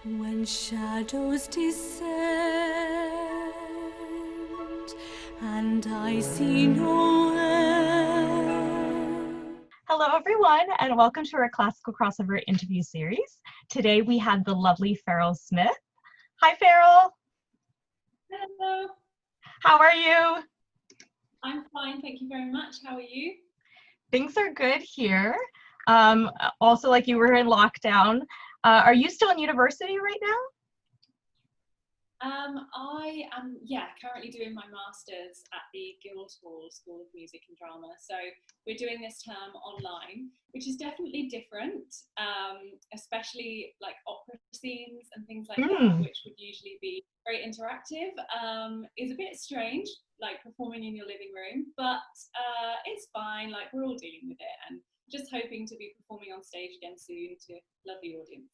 When shadows descend and I see no end. Hello everyone, and welcome to our classical crossover interview series. Today we have the lovely Faryl Smith. Hi Faryl. Hello. How are you? I'm fine, thank you very much. How are you? Things are good here. Also, like you were in lockdown. Are you still in university right now? I am, currently doing my master's at the Guildhall School of Music and Drama. So we're doing this term online, which is definitely different, especially like opera scenes and things like that, which would usually be very interactive, is a bit strange, like performing in your living room, but it's fine. Like we're all dealing with it and just hoping to be performing on stage again soon to lovely audiences.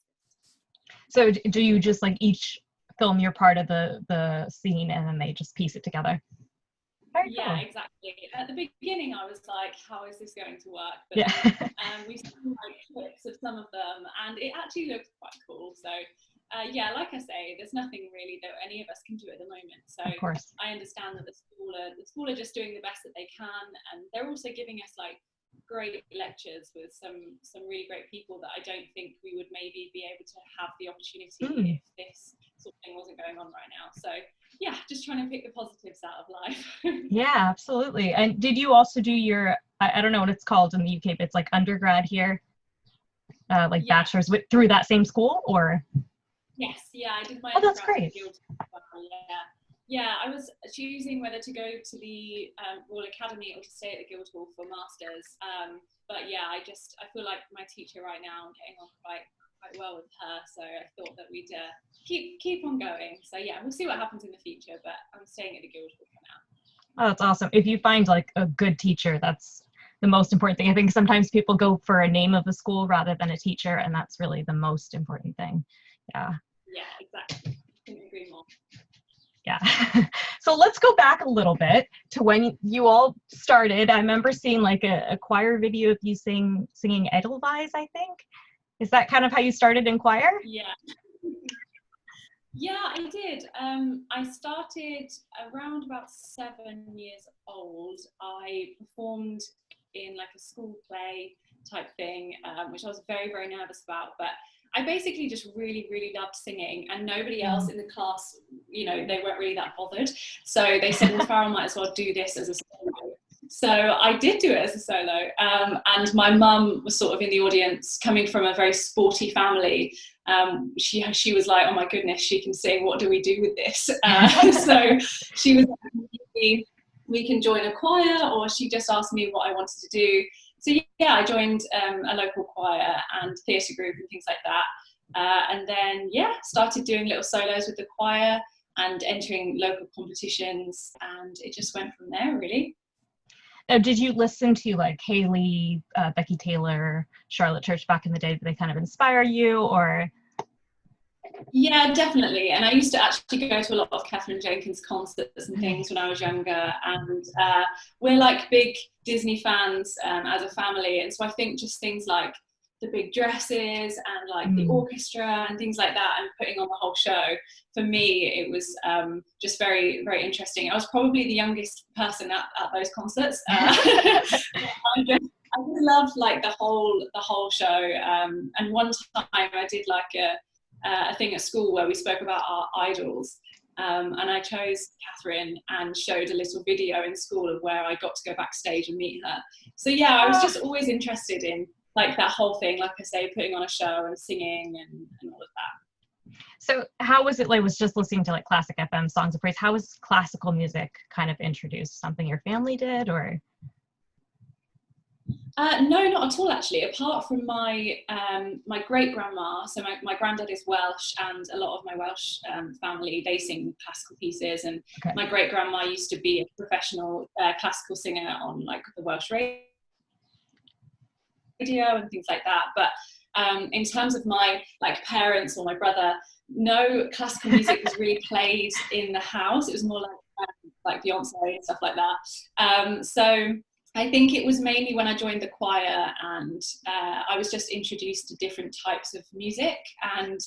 So do you just like each film your part of the scene and then they just piece it together? Very yeah, cool. exactly. At the beginning, I was like, "How is this going to work?" But Yeah. then we've seen like clips of some of them, and it actually looks quite cool. So, yeah, like I say, there's nothing really that any of us can do at the moment. So Of course. I understand that the school are just doing the best that they can, and they're also giving us like great lectures with some really great people that I don't think we would maybe be able to have the opportunity if this sort of thing wasn't going on right now. So yeah, just trying to pick the positives out of life. Yeah, absolutely. And did you also do your, I don't know what it's called in the UK, but it's like undergrad here, like Yeah. bachelor's through that same school, or? Yes, yeah, I did my Oh, that's undergrad at great. the Guildhall. Yeah, yeah, I was choosing whether to go to the Royal Academy or to stay at the Guildhall for masters. But yeah, I feel like my teacher right now, I'm getting on quite well with her, so I thought that we'd keep on going. So yeah, we'll see what happens in the future, but I'm staying at the Guildhall for now. Oh, that's awesome. If you find like a good teacher, that's the most important thing. I think sometimes people go for a name of a school rather than a teacher, and that's really the most important thing. Yeah. Yeah, exactly. Couldn't agree more. Yeah. So let's go back a little bit to when you all started. I remember seeing like a choir video of you singing Edelweiss, I think. Is that kind of how you started in choir? Yeah. Yeah, I did. I started around about 7 years old. I performed in like a school play type thing, which I was very, very nervous about. But I basically just really, really loved singing, and nobody else in the class, they weren't really that bothered. So they said, well, Farrell might as well do this as a solo. So I did do it as a solo, and my mum was sort of in the audience, coming from a very sporty family. She was like, oh my goodness, she can sing, what do we do with this? So she was like, we can join a choir, or she just asked me what I wanted to do. So yeah, I joined a local choir and theatre group and things like that. And then yeah, started doing little solos with the choir and entering local competitions, and it just went from there really. Did you listen to like Haley, Becky Taylor, Charlotte Church back in the day? Did they kind of inspire you, or? Yeah, definitely. And I used to actually go to a lot of Katherine Jenkins concerts and things when I was younger. And we're like big Disney fans as a family. And so I think just things like the big dresses and like the orchestra and things like that, and putting on the whole show, for me, it was just very, very interesting. I was probably the youngest person at those concerts. I just loved like the whole show. And one time I did like a thing at school where we spoke about our idols. And I chose Katherine and showed a little video in school of where I got to go backstage and meet her. So yeah, I was just always interested in like that whole thing, like I say, putting on a show and singing and all of that. So how was it like, was just listening to like classic FM songs of praise? How was classical music kind of introduced? Something your family did, or? No, not at all actually. Apart from my my great grandma, so my granddad is Welsh, and a lot of my Welsh family, they sing classical pieces. And Okay. my great grandma used to be a professional classical singer on like the Welsh radio and things like that. But in terms of my like parents or my brother, no classical music was really played in the house. It was more like Beyonce and stuff like that. So I think it was mainly when I joined the choir, and I was just introduced to different types of music. And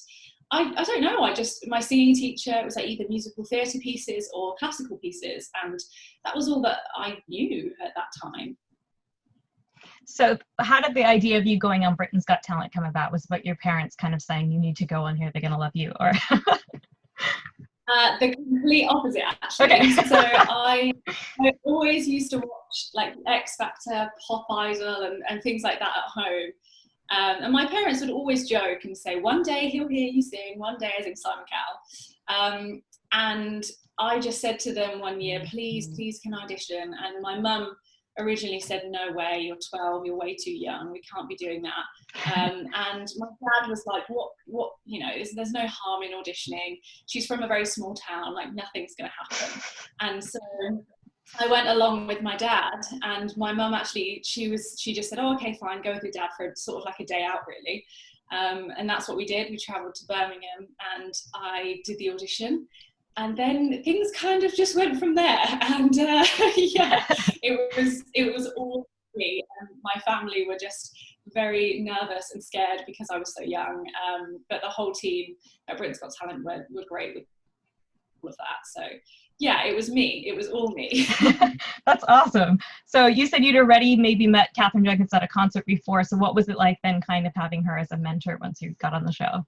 I don't know, my singing teacher, it was like either musical theatre pieces or classical pieces, and that was all that I knew at that time. So how did the idea of you going on Britain's Got Talent come about? Was what your parents kind of saying, you need to go on here, they're going to love you? Or The complete opposite, actually. Okay. So I always used to watch like X Factor, Pop Idol, and things like that at home. And my parents would always joke and say, one day he'll hear you sing, one day, as in Simon Cowell. And I just said to them one year, please can I audition? And my mum originally said, no way, you're 12, you're way too young, we can't be doing that. And my dad was like, what, you know, there's no harm in auditioning. She's from a very small town, like nothing's going to happen. And so I went along with my dad, and my mum actually, she just said, oh, okay, fine, go with your dad for sort of like a day out, really. And that's what we did. We travelled to Birmingham and I did the audition. And then things kind of just went from there. And yeah, it was all me. And my family were just very nervous and scared because I was so young. But the whole team at Britain's Got Talent were great with all of that. So yeah, it was me. It was all me. That's awesome. So you said you'd already maybe met Katherine Jenkins at a concert before. So what was it like then kind of having her as a mentor once you got on the show?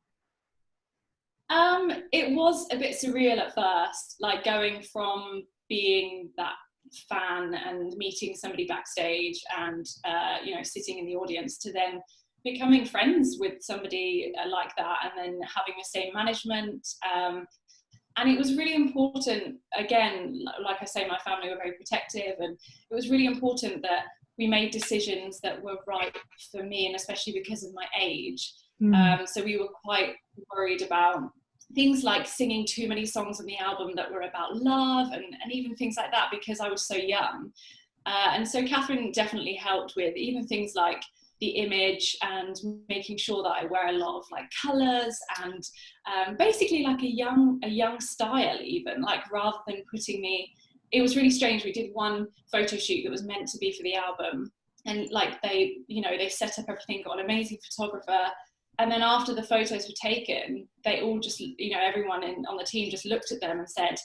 It was a bit surreal at first, like going from being that fan and meeting somebody backstage and you know, sitting in the audience, to then becoming friends with somebody like that, and then having the same management. And it was really important, again, like I say, my family were very protective, and it was really important that we made decisions that were right for me, and especially because of my age. So we were quite worried about things like singing too many songs on the album that were about love, and even things like that, because I was so young. And so Katherine definitely helped with even things like the image and making sure that I wear a lot of like colours and basically like a young style, even, like, rather than putting me, it was really strange. We did one photo shoot that was meant to be for the album, and like they set up everything, got an amazing photographer. And then after the photos were taken, they all just, everyone on the team just looked at them and said,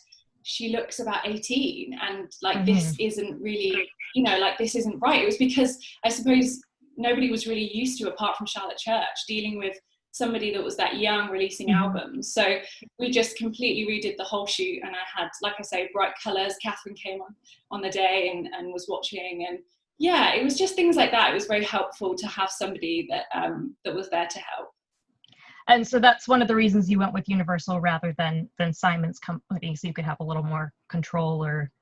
she looks about 18, and like, this isn't really, like, this isn't right. It was because I suppose nobody was really used to, apart from Charlotte Church, dealing with somebody that was that young releasing albums. So we just completely redid the whole shoot, and I had, like I say, bright colours. Katherine came on the day and was watching, and yeah, it was just things like that. It was very helpful to have somebody that was there to help. And so that's one of the reasons you went with Universal rather than Simon's company, so you could have a little more control, or?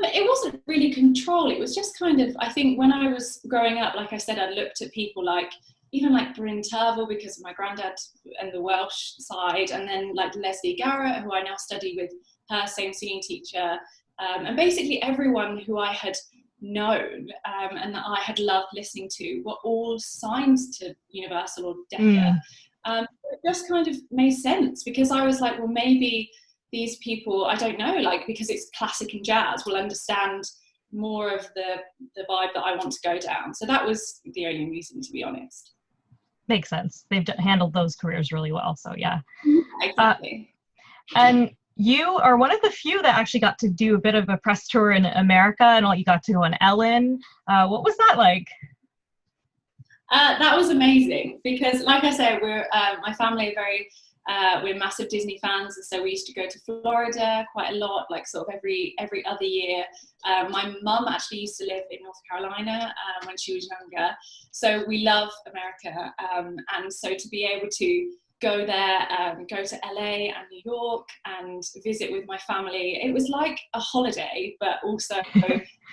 It wasn't really control. It was just kind of, I think when I was growing up, like I said, I looked at people like, even like Bryn Terfel, because of my granddad and the Welsh side, and then like Leslie Garrett, who I now study with, her same singing teacher. And basically everyone who I had known and that I had loved listening to were all signed to Universal or Decca. It just kind of made sense, because I was like, well, maybe these people, I don't know, like, because it's classic and jazz, will understand more of the vibe that I want to go down. So that was the only reason, to be honest. Makes sense. They've handled those careers really well, so yeah. Exactly. And you are one of the few that actually got to do a bit of a press tour in America, and you got to go on Ellen. What was that like? That was amazing, because like I said, my family are we're massive Disney fans, and so we used to go to Florida quite a lot, like sort of every other year. My mum actually used to live in North Carolina when she was younger, so we love America, and so to be able to go there, go to LA and New York and visit with my family, it was like a holiday, but also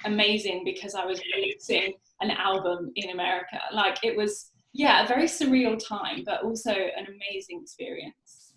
amazing, because I was releasing an album in America. Like, it was, yeah, a very surreal time, but also an amazing experience.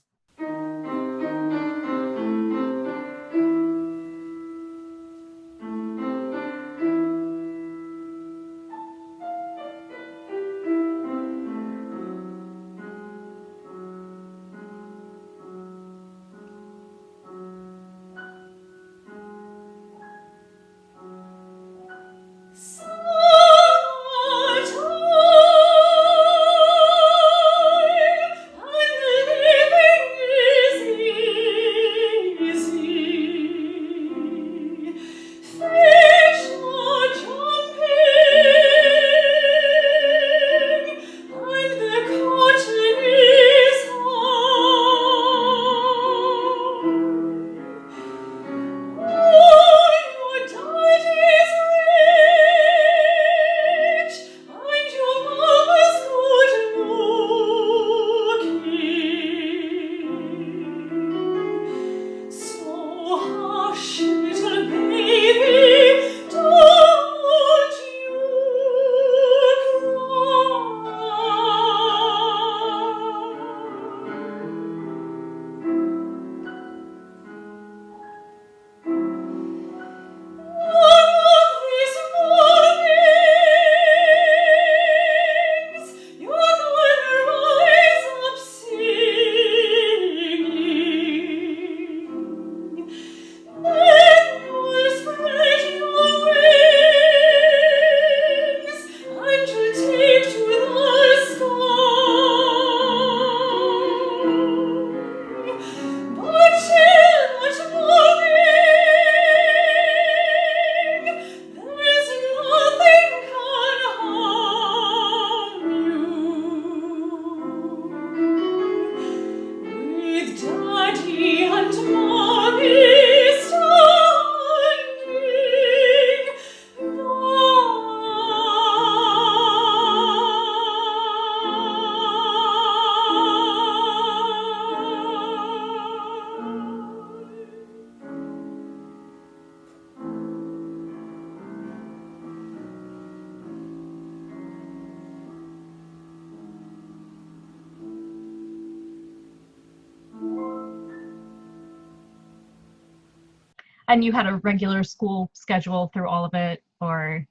And you had a regular school schedule through all of it, or?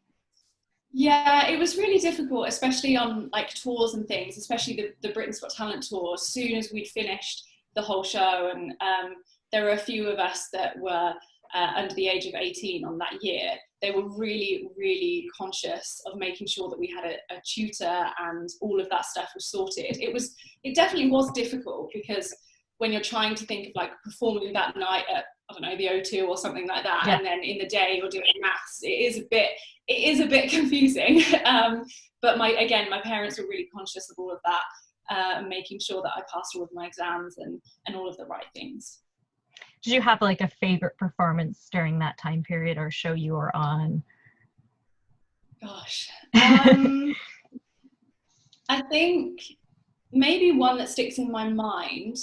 Yeah, it was really difficult, especially on like tours and things, especially the Britain's Got Talent tour. As soon as we'd finished the whole show, and there were a few of us that were under the age of 18 on that year, they were really, really conscious of making sure that we had a tutor and all of that stuff was sorted. It definitely was difficult, because when you're trying to think of like performing that night at, I don't know, the O2 or something like that, yeah, and then in the day you're doing maths, it is a bit confusing. But my parents were really conscious of all of that, and making sure that I passed all of my exams and all of the right things. Did you have like a favorite performance during that time period, or show you were on? Gosh, I think maybe one that sticks in my mind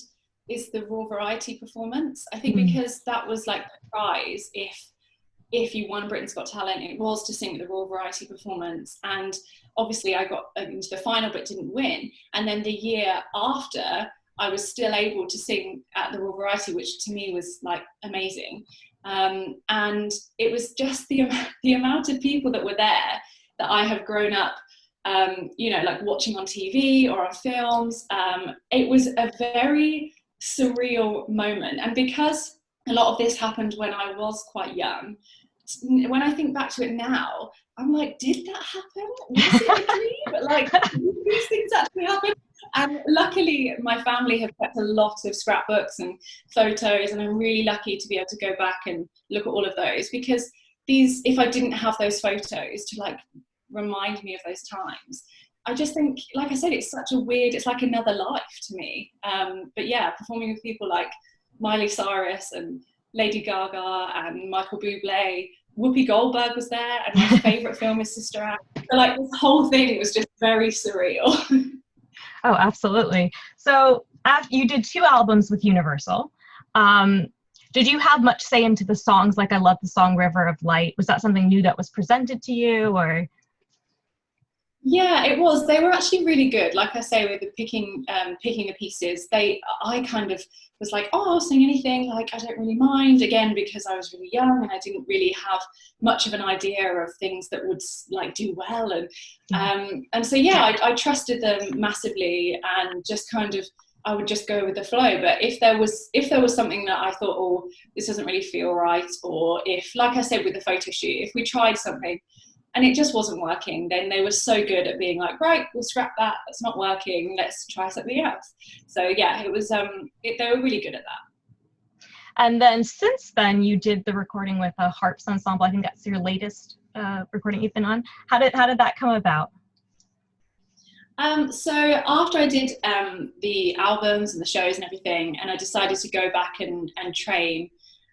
is the Raw Variety performance. I think because that was like the prize if you won Britain's Got Talent, it was to sing the Raw Variety performance. And obviously I got into the final but didn't win. And then the year after, I was still able to sing at the Raw Variety, which to me was like amazing. And it was just the amount of people that were there that I have grown up like watching on TV or on films. It was a very surreal moment. And because a lot of this happened when I was quite young, when I think back to it now, I'm like, did that happen? Was it a dream? Like, did these things actually happen? And luckily, my family have kept a lot of scrapbooks and photos, and I'm really lucky to be able to go back and look at all of those, because if I didn't have those photos to like remind me of those times, I just think, like I said, it's like another life to me. But yeah, performing with people like Miley Cyrus and Lady Gaga and Michael Bublé, Whoopi Goldberg was there, and my favourite film is Sister Act. So like this whole thing was just very surreal. Oh, absolutely. So after you did 2 albums with Universal, did you have much say into the songs? Like, I love the song River of Light. Was that something new that was presented to you, or? Yeah, it was. They were actually really good. Like I say, with the picking the pieces, I kind of was like, oh, I'll sing anything. Like, I don't really mind. Again, because I was really young and I didn't really have much of an idea of things that would like do well. And so yeah, I trusted them massively, and just kind of I would just go with the flow. But if there was something that I thought, oh, this doesn't really feel right, or if, like I said with the photo shoot, if we tried something and it just wasn't working, then they were so good at being like, right, we'll scrap that, that's not working, let's try something else. So yeah, it was they were really good at that. And then since then, you did the recording with a harps ensemble. I think that's your latest recording you've been on. How did that come about? So after I did the albums and the shows and everything, and I decided to go back and train,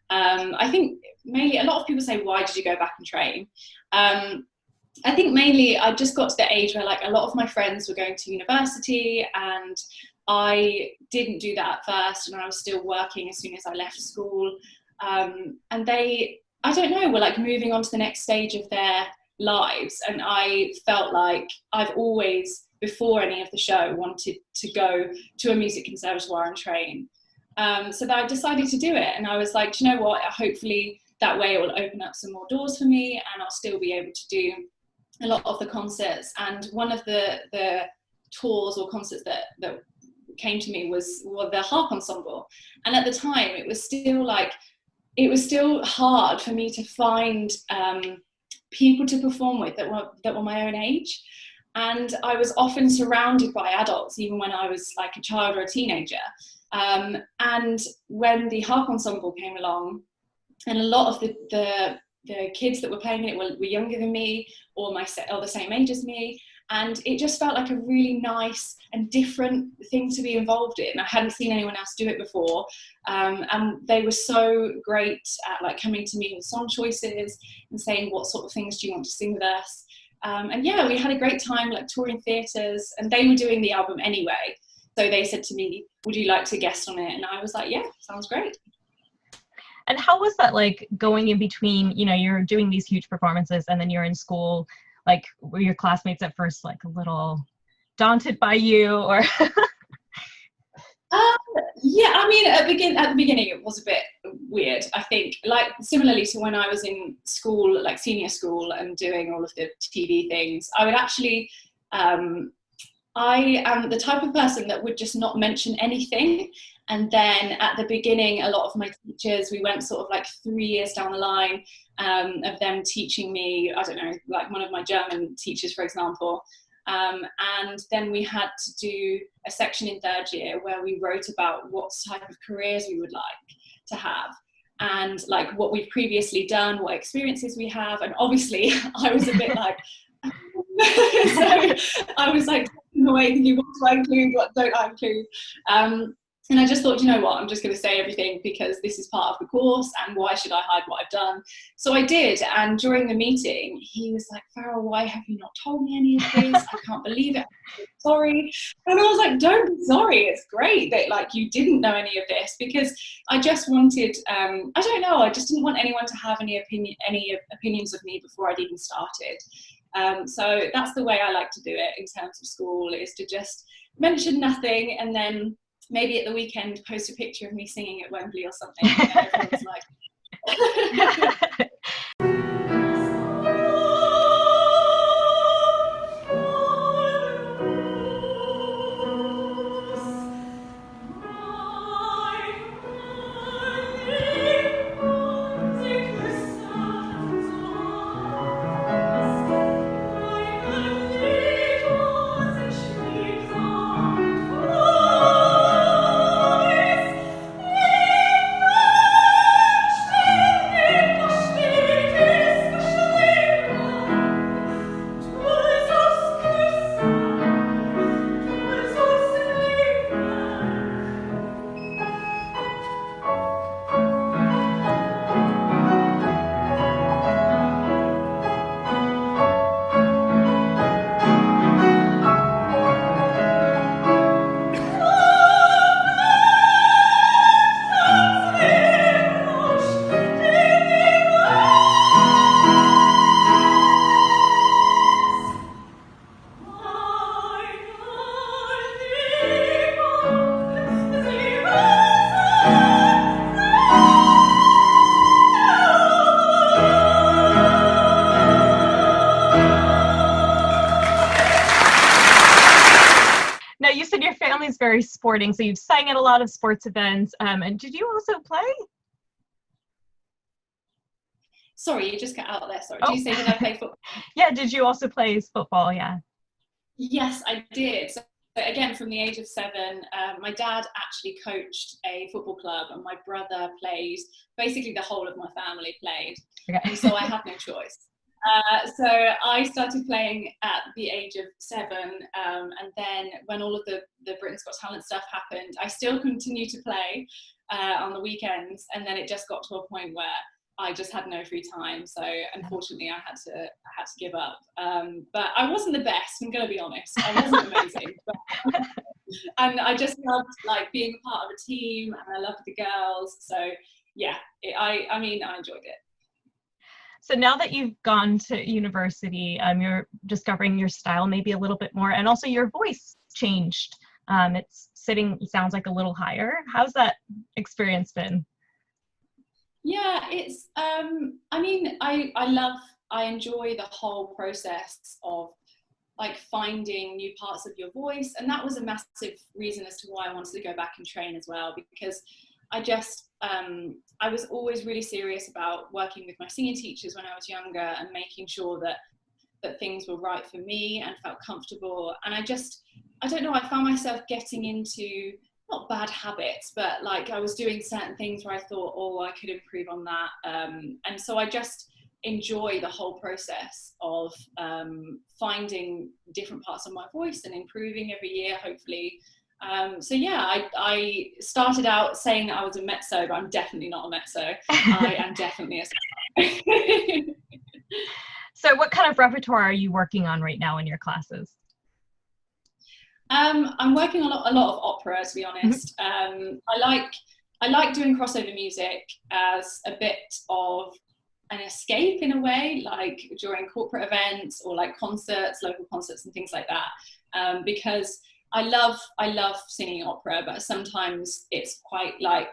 I think mainly a lot of people say, why did you go back and train? I think mainly I just got to the age where like a lot of my friends were going to university, and I didn't do that at first, and I was still working as soon as I left school. And they, I don't know, were like moving on to the next stage of their lives, and I felt like I've always, before any of the show, wanted to go to a music conservatoire and train. So that I decided to do it, and I was like, do you know what, hopefully that way it will open up some more doors for me, and I'll still be able to do a lot of the concerts. And one of the tours or concerts that came to me was the harp ensemble, and at the time it was still hard for me to find people to perform with that were my own age. And I was often surrounded by adults, even when I was like a child or a teenager. And when the harp ensemble came along, and a lot of the kids that were playing it were younger than me, or the same age as me, And it just felt like a really nice and different thing to be involved in. I hadn't seen anyone else do it before. And they were so great at like coming to me with song choices and saying, what sort of things do you want to sing with us? And yeah, we had a great time like touring theatres, and they were doing the album anyway. So they said to me, would you like to guest on it? And I was like, yeah, sounds great. And how was that, like, going in between, you know, you're doing these huge performances and then you're in school, like, were your classmates at first like a little daunted by you, or? Yeah, I mean, at the beginning it was a bit weird. I think, like, similarly to when I was in school, like senior school, and doing all of the TV things, I would actually, I am the type of person that would just not mention anything. And then at the beginning, a lot of my teachers, we went sort of like 3 years down the line of them teaching me, I don't know, like one of my German teachers, for example. And then we had to do a section in third year where we wrote about what type of careers we would like to have, and like what we've previously done, what experiences we have. And obviously I was a bit like, so I was like, away thinking, what do I include, what don't I include? And I just thought, you know what, I'm just going to say everything because this is part of the course, and why should I hide what I've done? So I did, and during the meeting, he was like, Faryl, why have you not told me any of this? I can't believe it. I'm sorry. And I was like, don't be sorry. It's great that like you didn't know any of this, because I just wanted, I don't know, I just didn't want anyone to have any opinions of me before I'd even started. So that's the way I like to do it in terms of school, is to just mention nothing, and then maybe at the weekend post a picture of me singing at Wembley or something, and everyone's like Now, you said your family's very sporting, so you've sang at a lot of sports events. And did you also play? Sorry, you just cut out there. Sorry. Oh. Did you say did I play football? Yeah, did you also play football? Yeah. Yes, I did. So again, from the age of 7, my dad actually coached a football club, and my brother played. Basically, the whole of my family played, Okay. and so I had no choice. So I started playing at the age of 7, and then when all of the Britain's Got Talent stuff happened, I still continued to play on the weekends, and then it just got to a point where I just had no free time. So unfortunately, I had to give up. But I wasn't the best. I'm going to be honest. I wasn't amazing, and I just loved like being a part of a team, and I loved the girls. So yeah, I mean, I enjoyed it. So now that you've gone to university, you're discovering your style maybe a little bit more, and also your voice changed. It sounds like a little higher. How's that experience been? Yeah, it's, I mean, I enjoy the whole process of like finding new parts of your voice. And that was a massive reason as to why I wanted to go back and train as well, because I just, I was always really serious about working with my singing teachers when I was younger and making sure that things were right for me and felt comfortable. And I don't know, I found myself getting into, not bad habits, but like I was doing certain things where I thought, oh, I could improve on that. And so I just enjoy the whole process of finding different parts of my voice and improving every year, hopefully. So yeah, I started out saying that I was a mezzo, but I'm definitely not a mezzo. I am definitely a soprano. So what kind of repertoire are you working on right now in your classes? I'm working on a lot of opera, to be honest. I like doing crossover music as a bit of an escape in a way, like during corporate events or like concerts, local concerts and things like that. Because I love singing opera, but sometimes it's quite like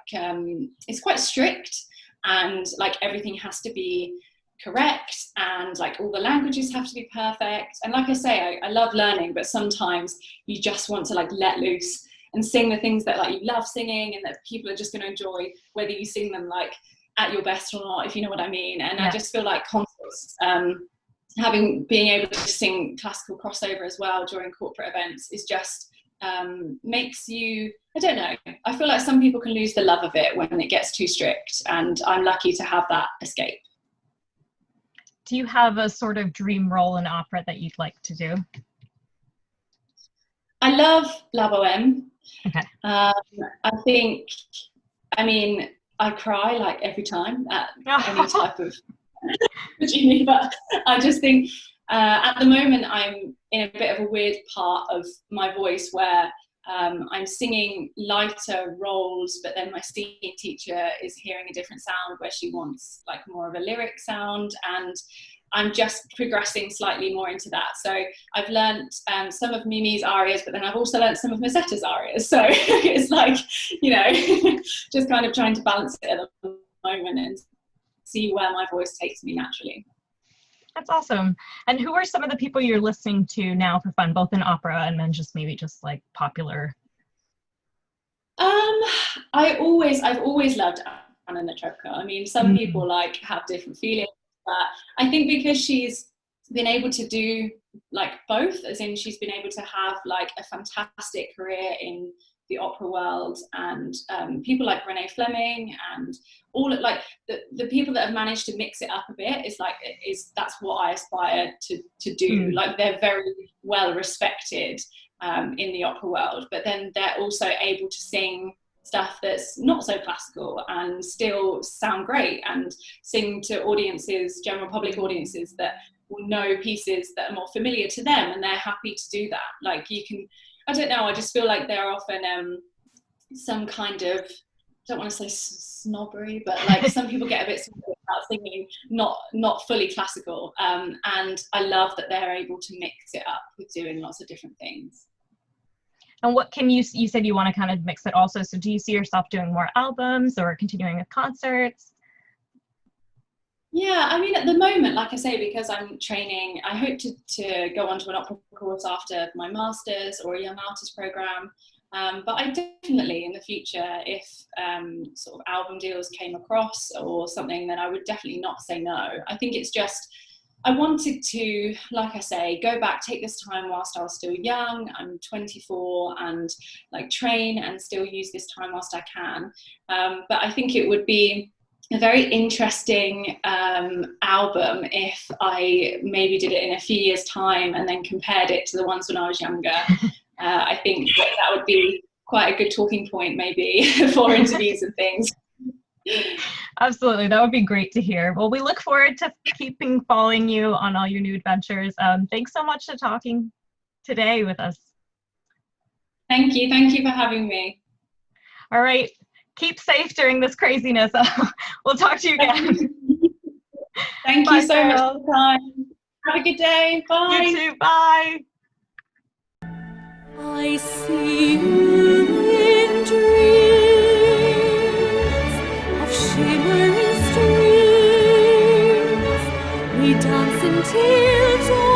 it's quite strict, and like everything has to be correct, and like all the languages have to be perfect. And like I say, I love learning, but sometimes you just want to like let loose and sing the things that like you love singing and that people are just going to enjoy, whether you sing them like at your best or not, if you know what I mean. And I just feel like concerts, being able to sing classical crossover as well during corporate events is just makes you, I don't know, I feel like some people can lose the love of it when it gets too strict, and I'm lucky to have that escape. Do you have a sort of dream role in opera that you'd like to do? I love La Boheme. Okay. I think, I mean, I cry like every time at any type of Virginia, but I just think at the moment I'm in a bit of a weird part of my voice where I'm singing lighter roles, but then my singing teacher is hearing a different sound where she wants like more of a lyric sound, and I'm just progressing slightly more into that. So I've learnt some of Mimi's arias, but then I've also learnt some of Mazzetta's arias. So it's like, you know, just kind of trying to balance it at the moment and see where my voice takes me naturally. That's awesome. And who are some of the people you're listening to now for fun, both in opera and then just maybe just like popular? I've always loved Anna Netrebko. I mean, some people like have different feelings, but I think because she's been able to do like both, as in she's been able to have like a fantastic career in the opera world, and people like Renee Fleming and all of, like the people that have managed to mix it up a bit that's what I aspire to do. Like they're very well respected in the opera world, but then they're also able to sing stuff that's not so classical and still sound great, and sing to audiences, general public audiences that will know pieces that are more familiar to them, and they're happy to do that. Like you can, I don't know, I just feel like there are often some kind of, I don't want to say snobbery, but like some people get a bit snobbery about singing not fully classical, and I love that they're able to mix it up with doing lots of different things. And what can you said you want to kind of mix it also, so do you see yourself doing more albums or continuing with concerts? Yeah, I mean, at the moment, like I say, because I'm training, I hope to go on to an opera course after my master's or a young artist program. But I definitely, in the future, if sort of album deals came across or something, then I would definitely not say no. I think it's just, I wanted to, like I say, go back, take this time whilst I was still young. I'm 24, and like train and still use this time whilst I can. But I think it would be a very interesting album if I maybe did it in a few years' time and then compared it to the ones when I was younger. I think that would be quite a good talking point maybe for interviews and things. Absolutely, that would be great to hear. Well, we look forward to keeping following you on all your new adventures. Thanks so much for talking today with us. Thank you for having me. All right, keep safe during this craziness. We'll talk to you again. Thank you so much for the time. Have a good day. Bye. You too. Bye. I see you in dreams of shimmering streams. We dance until dawn.